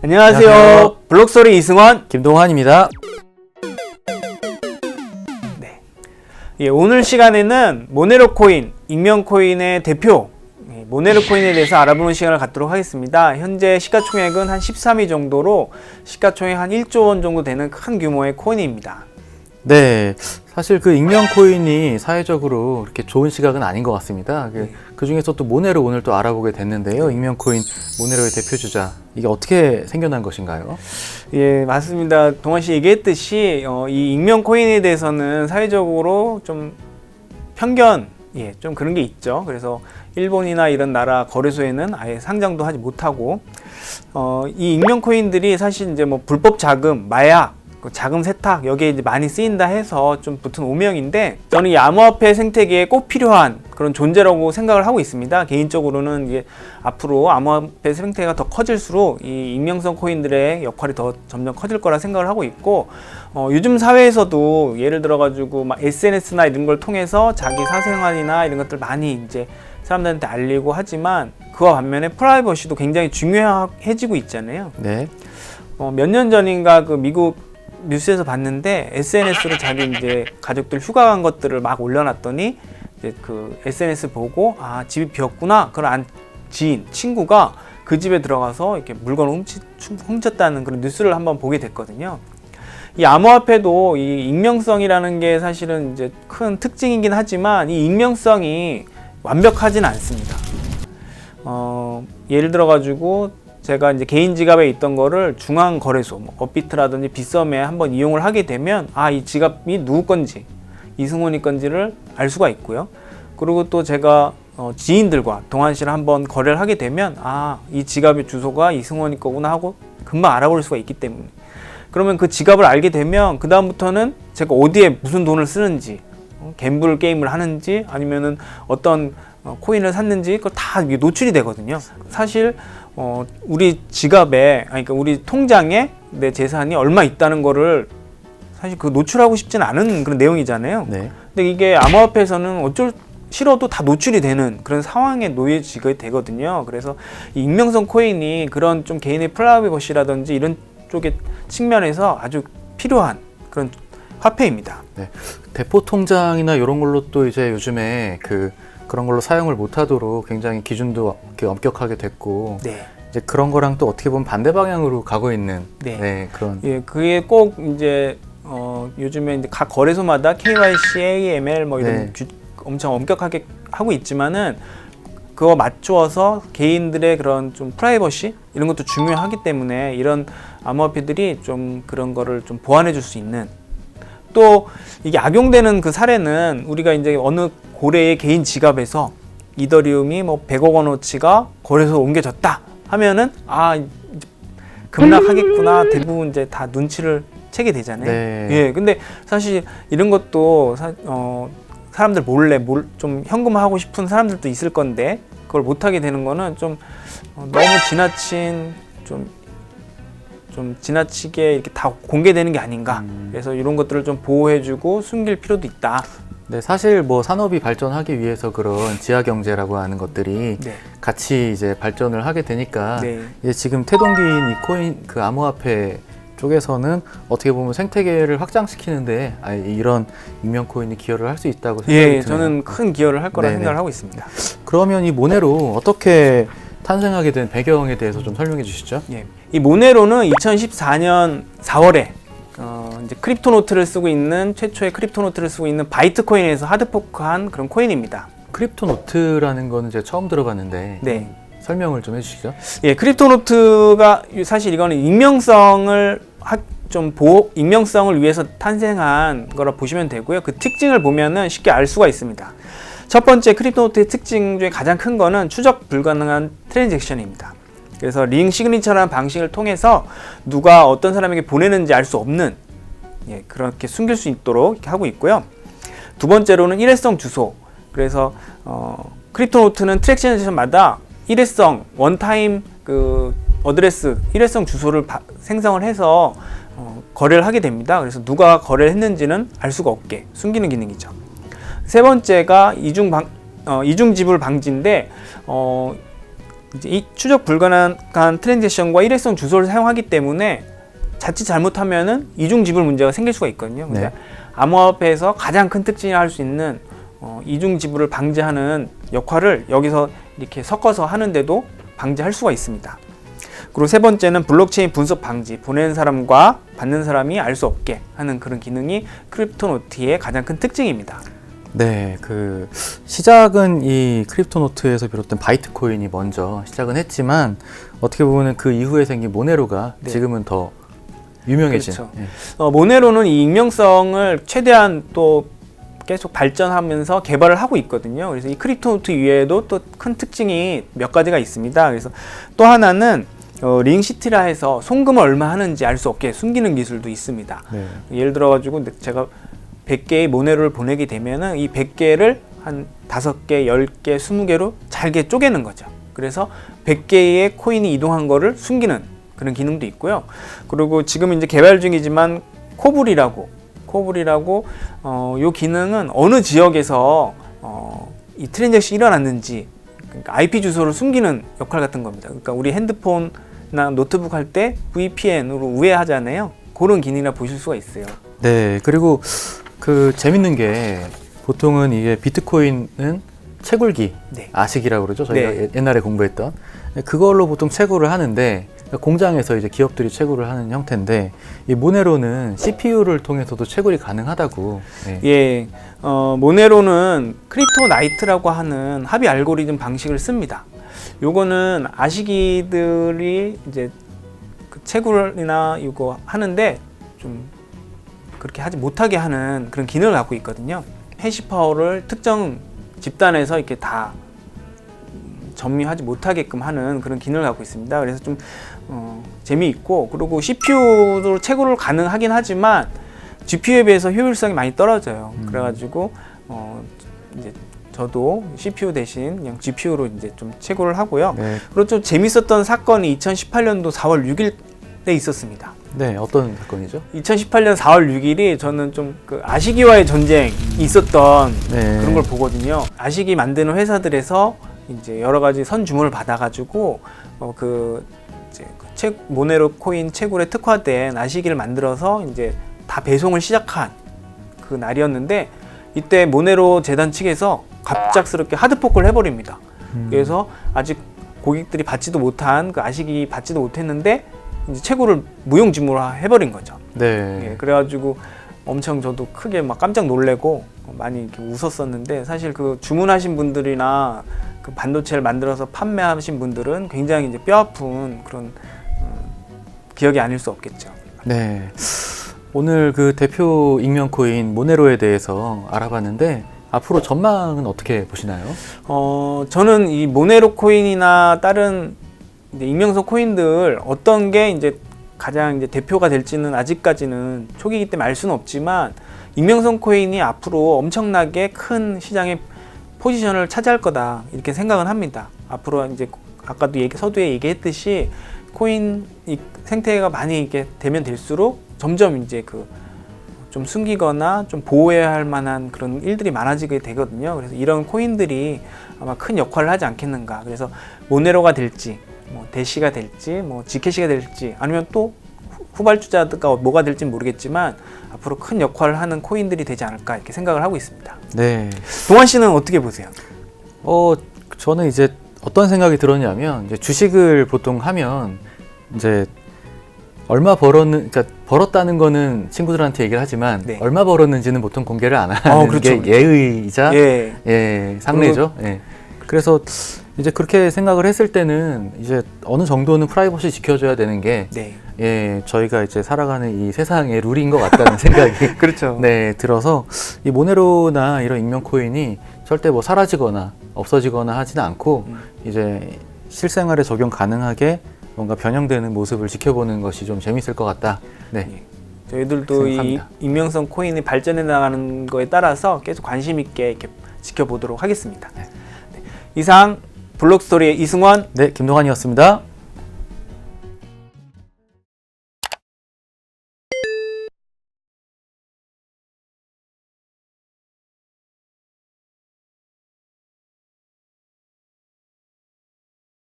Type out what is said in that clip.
안녕하세요. 블록소리 이승원, 김동환입니다. 네. 오늘 시간에는 모네로 코인, 익명 코인의 대표 모네로 코인에 대해서 알아보는 시간을 갖도록 하겠습니다. 현재 시가총액은 한 13위 정도로 시가총액 한 1조 원 정도 되는 큰 규모의 코인입니다. 네, 사실 그 익명 코인이 사회적으로 그렇게 좋은 시각은 아닌 것 같습니다. 그 중에서 또 모네로 오늘 또 알아보게 됐는데요. 익명 코인 모네로의 대표 주자, 이게 어떻게 생겨난 것인가요? 예, 맞습니다. 동환 씨 얘기했듯이 이 익명 코인에 대해서는 사회적으로 좀 편견, 좀 그런 게 있죠. 그래서 일본이나 이런 나라 거래소에는 아예 상장도 하지 못하고 이 익명 코인들이 사실 이제 뭐 불법 자금, 마약, 자금 세탁 여기에 이제 많이 쓰인다 해서 좀 붙은 오명인데, 저는 이 암호화폐 생태계에 꼭 필요한 그런 존재라고 생각을 하고 있습니다. 개인적으로는 이게 앞으로 암호화폐 생태계가 더 커질수록 이 익명성 코인들의 역할이 더 점점 커질 거라 생각을 하고 있고, 요즘 사회에서도 예를 들어 가지고 막 SNS나 이런 걸 통해서 자기 사생활이나 이런 것들 많이 이제 사람들한테 알리고 하지만, 그와 반면에 프라이버시도 굉장히 중요해지고 있잖아요. 네. 몇 년 전인가 그 미국 뉴스에서 봤는데, SNS로 자기 이제 가족들 휴가 간 것들을 막 올려놨더니 이제 그 SNS 보고 집이 비었구나. 그런 지인, 친구가 그 집에 들어가서 이렇게 물건을 훔쳤다는 그런 뉴스를 한번 보게 됐거든요. 이 암호화폐도 이 익명성이라는 게 사실은 이제 큰 특징이긴 하지만, 이 익명성이 완벽하진 않습니다. 예를 들어 가지고 제가 이제 개인 지갑에 있던 거를 중앙 거래소, 뭐 업비트라든지 빗썸에 한번 이용을 하게 되면 이 지갑이 누구 건지, 이승원이 건지를 알 수가 있고요. 그리고 또 제가 지인들과 동환 씨를 한번 거래를 하게 되면 이 지갑의 주소가 이승원이 거구나 하고 금방 알아볼 수가 있기 때문에, 그러면 그 지갑을 알게 되면 그 다음부터는 제가 어디에 무슨 돈을 쓰는지, 갬블 게임을 하는지 아니면은 어떤 코인을 샀는지 그걸 다 노출이 되거든요. 사실 우리 지갑에, 그러니까 우리 통장에 내 재산이 얼마 있다는 거를 사실 그 노출하고 싶진 않은 그런 내용이잖아요. 네. 근데 이게 암호화폐에서는 싫어도 다 노출이 되는 그런 상황에 놓여지게 되거든요. 그래서 이 익명성 코인이 그런 좀 개인의 프라이버시라든지 이런 쪽의 측면에서 아주 필요한 그런 화폐입니다. 네. 대포 통장이나 이런 걸로 또 이제 요즘에 그런 걸로 사용을 못하도록 굉장히 기준도 엄격하게 됐고, 이제 그런 거랑 또 어떻게 보면 반대 방향으로 가고 있는 그런. 그게 꼭 이제 요즘에 이제 각 거래소마다 KYC, AML 뭐 이런 엄청 엄격하게 하고 있지만은, 그거 맞추어서 개인들의 그런 좀 프라이버시 이런 것도 중요하기 때문에 이런 암호화폐들이 좀 그런 거를 좀 보완해 줄 수 있는, 또 이게 악용되는 그 사례는 우리가 이제 어느 고래의 개인 지갑에서 이더리움이 뭐 100억 원어치가 거래소로 옮겨졌다 하면은 급락하겠구나, 대부분 이제 다 눈치를 채게 되잖아요. 근데 사실 이런 것도 사람들 몰래 좀 현금화하고 싶은 사람들도 있을 건데, 그걸 못하게 되는 거는 좀 너무 지나친 좀 지나치게 이렇게 다 공개되는 게 아닌가. 그래서 이런 것들을 좀 보호해주고 숨길 필요도 있다. 네, 사실 뭐 산업이 발전하기 위해서 그런 지하 경제라고 하는 것들이 같이 이제 발전을 하게 되니까, 이제 지금 태동기인 이 코인, 그 암호화폐 쪽에서는 어떻게 보면 생태계를 확장시키는데 이런 익명 코인이 기여를 할 수 있다고 생각이 드네요. 저는 큰 기여를 할 거라 생각을 하고 있습니다. 그러면 이 모네로 어떻게 탄생하게 된 배경에 대해서 좀 설명해 주시죠. 이 모네로는 2014년 4월에 이제 크립토노트를 쓰고 있는, 최초의 크립토노트를 쓰고 있는 바이트코인에서 하드포크한 그런 코인입니다. 크립토노트라는 거는 제가 처음 들어봤는데 설명을 좀 해주시죠. 크립토노트가 사실 이거는 익명성을 익명성을 위해서 탄생한 거라 보시면 되고요. 그 특징을 보면은 쉽게 알 수가 있습니다. 첫 번째, 크립토노트의 특징 중에 가장 큰 거는 추적 불가능한 트랜잭션입니다. 그래서 링 시그니처라는 방식을 통해서 누가 어떤 사람에게 보내는지 알 수 없는, 그렇게 숨길 수 있도록 이렇게 하고 있고요. 두 번째로는 일회성 주소. 그래서 크립토노트는 트랜잭션마다 일회성 원타임 그 어드레스, 일회성 주소를 생성을 해서 거래를 하게 됩니다. 그래서 누가 거래를 했는지는 알 수가 없게 숨기는 기능이죠. 세 번째가 이중 지불 방지인데, 이제 이 추적 불가능한 트랜잭션과 일회성 주소를 사용하기 때문에 자칫 잘못하면은 이중 지불 문제가 생길 수가 있거든요. 네. 암호화폐에서 가장 큰 특징이라 할 수 있는 이중 지불을 방지하는 역할을 여기서 이렇게 섞어서 하는데도 방지할 수가 있습니다. 그리고 세 번째는 블록체인 분석 방지, 보내는 사람과 받는 사람이 알 수 없게 하는 그런 기능이 크립토노트의 가장 큰 특징입니다. 네, 그 시작은 이 크립토노트에서 비롯된 바이트코인이 먼저 시작은 했지만 어떻게 보면 그 이후에 생긴 모네로가 네. 지금은 더 유명해진. 그렇죠. 네. 모네로는 이 익명성을 최대한 또 계속 발전하면서 개발을 하고 있거든요. 그래서 이 크립토노트 위에도 또 큰 특징이 몇 가지가 있습니다. 그래서 또 하나는 링시티라 해서 송금을 얼마 하는지 알 수 없게 숨기는 기술도 있습니다. 네. 예를 들어 가지고 제가 100개의 모네로를 보내게 되면은 이 100개를 한 5개, 10개, 20개로 잘게 쪼개는 거죠. 그래서 100개의 코인이 이동한 거를 숨기는 그런 기능도 있고요. 그리고 지금 이제 개발 중이지만 코블이라고 요 기능은 어느 지역에서 이 트랜잭션이 일어났는지, 그러니까 IP 주소를 숨기는 역할 같은 겁니다. 그러니까 우리 핸드폰이나 노트북 할 때 VPN으로 우회하잖아요. 그런 기능이라 보실 수가 있어요. 네, 그리고 그 재밌는 게 보통은 이게 비트코인은 채굴기, 네. 아식이라고 그러죠. 저희가 네. 옛날에 공부했던 그걸로 보통 채굴을 하는데 공장에서 이제 기업들이 채굴을 하는 형태인데 이 모네로는 CPU를 통해서도 채굴이 가능하다고. 네. 예, 모네로는 크립토나이트라고 하는 합의 알고리즘 방식을 씁니다. 요거는 아시기들이 이제 그 채굴이나 이거 하는데 좀 그렇게 하지 못하게 하는 그런 기능을 갖고 있거든요. 해시 파워를 특정 집단에서 이렇게 다 점유하지 못하게끔 하는 그런 기능을 갖고 있습니다. 그래서 좀 재미있고, 그리고 CPU로 채굴을 가능하긴 하지만 GPU에 비해서 효율성이 많이 떨어져요. 그래가지고 이제 저도 CPU 대신 그냥 GPU로 이제 좀 채굴을 하고요. 네. 그리고 좀 재밌었던 사건이 2018년도 4월 6일에 있었습니다. 네, 어떤 사건이죠? 2018년 4월 6일이 저는 좀 그 아시기와의 전쟁이 있었던 네. 그런 걸 보거든요. 아시기 만드는 회사들에서 이제 여러 가지 선 주문을 받아가지고 모네로 코인 채굴에 특화된 아시기를 만들어서 이제 다 배송을 시작한 그 날이었는데, 이때 모네로 재단 측에서 갑작스럽게 하드포크를 해버립니다. 그래서 아직 고객들이 받지도 못한 그 아시기 받지도 못했는데 이제 채굴을 무용지물화 해버린 거죠. 네. 예, 그래가지고 엄청 저도 크게 막 깜짝 놀래고 많이 이렇게 웃었었는데, 사실 그 주문하신 분들이나 그 반도체를 만들어서 판매하신 분들은 굉장히 이제 뼈아픈 그런 기억이 아닐 수 없겠죠. 네. 오늘 그 대표 익명 코인 모네로에 대해서 알아봤는데 앞으로 전망은 어떻게 보시나요? 저는 이 모네로 코인이나 다른 이제 익명성 코인들 어떤 게 이제 가장 이제 대표가 될지는 아직까지는 초기이기 때문에 알 수는 없지만, 익명성 코인이 앞으로 엄청나게 큰 시장의 포지션을 차지할 거다 이렇게 생각은 합니다. 앞으로 이제 아까도 서두에 얘기했듯이 코인 생태계가 많이 이렇게 되면 될수록 점점 이제 그 좀 숨기거나 좀 보호해야 할 만한 그런 일들이 많아지게 되거든요. 그래서 이런 코인들이 아마 큰 역할을 하지 않겠는가. 그래서 모네로가 될지, 뭐 대시가 될지, 뭐 지캐시가 될지, 아니면 또 후발주자가 뭐가 될지 모르겠지만 앞으로 큰 역할을 하는 코인들이 되지 않을까 이렇게 생각을 하고 있습니다. 네. 동환 씨는 어떻게 보세요? 저는 이제 어떤 생각이 들었냐면, 이제 주식을 보통 하면 이제 얼마 그러니까 벌었다는 거는 친구들한테 얘기를 하지만 네. 얼마 벌었는지는 보통 공개를 안 하는 그렇죠, 게 예의이자 예. 상례죠. 예. 그래서 이제 그렇게 생각을 했을 때는 이제 어느 정도는 프라이버시 지켜줘야 되는 게 네. 저희가 이제 살아가는 이 세상의 룰인 것 같다는 생각이 그렇죠. 네, 들어서 이 모네로나 이런 익명 코인이 절대 뭐 사라지거나 없어지거나 하지는 않고 이제 실생활에 적용 가능하게 뭔가 변형되는 모습을 지켜보는 것이 좀 재밌을 것 같다. 네. 예. 저희들도 생각합니다. 이 익명성 코인이 발전해 나가는 거에 따라서 계속 관심 있게 이렇게 지켜보도록 하겠습니다. 네. 이상 블록스토리의 이승원, 네, 김동환이었습니다.